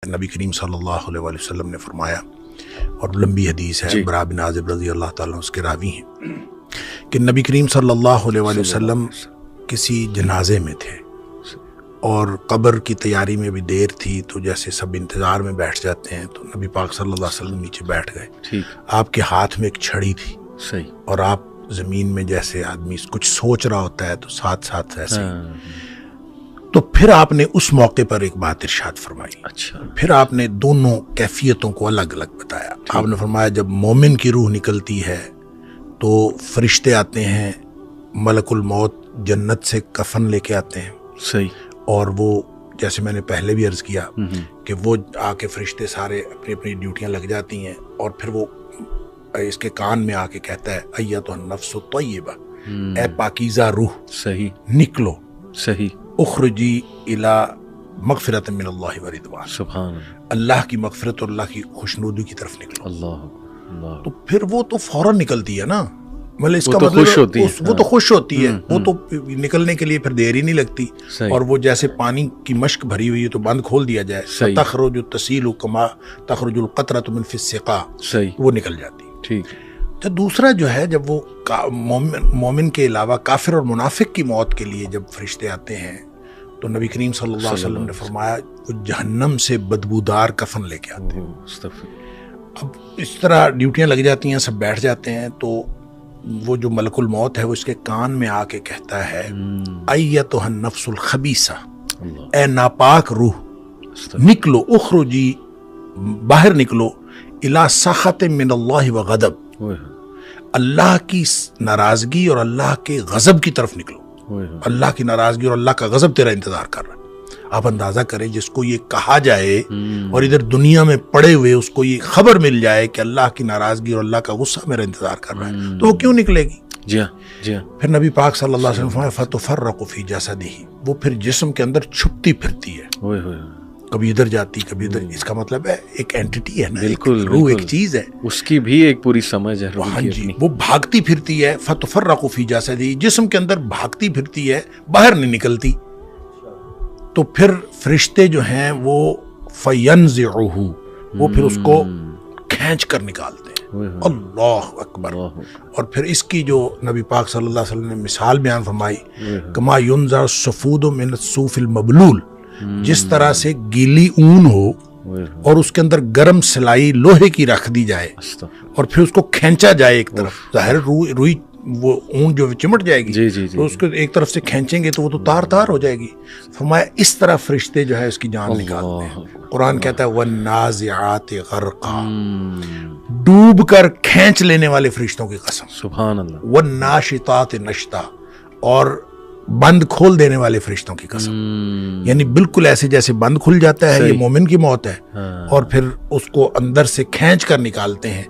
نبی کریم صلی اللہ علیہ وآلہ وسلم نے فرمایا، اور لمبی حدیث ہے، برا بن عازب رضی اللہ تعالیٰ اس کے راوی ہیں، کہ نبی کریم صلی اللہ علیہ وآلہ وسلم کسی جنازے میں تھے اور قبر کی تیاری میں بھی دیر تھی، تو جیسے سب انتظار میں بیٹھ جاتے ہیں، تو نبی پاک صلی اللہ علیہ وسلم نیچے بیٹھ گئے، آپ کے ہاتھ میں ایک چھڑی تھی، اور آپ زمین میں جیسے آدمی کچھ سوچ رہا ہوتا ہے تو ساتھ ساتھ ایسے تو پھر آپ نے اس موقع پر ایک بات ارشاد فرمائی، پھر آپ نے دونوں کیفیتوں کو الگ الگ بتایا۔ آپ نے فرمایا جب مومن کی روح نکلتی ہے تو فرشتے آتے ہیں، ملک الموت جنت سے کفن لے کے آتے ہیں، اور وہ جیسے میں نے پہلے بھی عرض کیا کہ وہ آ کے فرشتے سارے اپنی اپنی ڈیوٹیاں لگ جاتی ہیں، اور پھر وہ اس کے کان میں آ کے کہتا ہے ایتھا النفس الطیبہ، اے پاکیزہ روح نکلو، اخرجی الی مغفرت من اللہ و رضوان، سبحان اللہ کی مغفرت اور اللہ کی خوشنودی کی طرف نکلو۔ اللہ تو پھر وہ تو فوراً نکلتی ہے نا، مطلب اس کا مطلب وہ تو خوش ہوتی ہے، وہ تو نکلنے کے لیے پھر دیر ہی نہیں لگتی، اور وہ جیسے پانی کی مشک بھری ہوئی ہے تو بند کھول دیا جائے، تخرج تسیل کما تخرج القطرۃ من فی السقا، وہ نکل جاتی۔ تو دوسرا جو ہے، جب وہ مومن کے علاوہ کافر اور منافق کی موت کے لیے جب فرشتے آتے ہیں تو نبی کریم صلی اللہ علیہ وسلم نے فرمایا وہ جہنم سے بدبودار کفن لے کے آتے ہیں۔ اب اس طرح ڈیوٹیاں لگ جاتی ہیں، سب بیٹھ جاتے ہیں، تو وہ جو ملک الموت ہے وہ اس کے کان میں آ کے کہتا ہے ایتھا النفس الخبیثہ، اے ناپاک روح نکلو، اخرجی باہر نکلو، الی سخط من اللہ و غضب، اللہ کی ناراضگی اور اللہ کے غضب کی طرف نکلو، اللہ کی ناراضگی اور اللہ کا غضب تیرا انتظار کر رہا ہے۔ آپ اندازہ کریں جس کو یہ کہا جائے اور ادھر دنیا میں پڑے ہوئے اس کو یہ خبر مل جائے کہ اللہ کی ناراضگی اور اللہ کا غصہ میرا انتظار کر رہا ہے، تو وہ کیوں نکلے گی؟ جی ہاں۔ پھر نبی پاک صلی اللہ علیہ وسلم فتفرق فی جسدہ، وہ پھر جسم کے اندر چھپتی پھرتی ہے، کبھی ادھر جاتی کبھی ادھر۔ اس کا مطلب ہے ایک اینٹیٹی ہے نا، بالکل روح ایک چیز ہے، اس کی بھی ایک پوری سمجھ ہے۔ ہاں جی، وہ بھاگتی پھرتی ہے، فتفرق فی جسدہ، جسم کے اندر بھاگتی پھرتی ہے، باہر نہیں نکلتی۔ تو پھر فرشتے جو ہیں وہ فینزعہ، وہ پھر اس کو کھینچ کر نکالتے ہیں۔ اللہ اکبر۔ اور پھر اس کی جو نبی پاک صلی اللہ علیہ وسلم نے مثال بیان فرمائی، کما ینزع الصفود من الصوف المبلول، جس طرح سے گیلی اون ہو اور اس کے اندر گرم سلائی لوہے کی رکھ دی جائے اور پھر اس کو کھینچا جائے ایک طرف، ظاہر روئی وہ اون جو چمٹ جائے گی، تو اس کو ایک طرف سے کھینچیں گے تو وہ تو تار تار ہو جائے گی۔ فرمایا اس طرح فرشتے جو ہے اس کی جان نکالتے ہیں۔ قرآن کہتا ہے وَالنَّازِعَاتِ غَرْقًا، ڈوب کر کھینچ لینے والے فرشتوں کی قسم، سبحان اللہ، وَالنَّاشِطَاتِ نَشْطًا، اور بند کھول دینے والے فرشتوں کی قسم، یعنی بالکل ایسے جیسے بند کھل جاتا ہے، یہ مومن کی موت ہے، اور پھر اس کو اندر سے کھینچ کر نکالتے ہیں،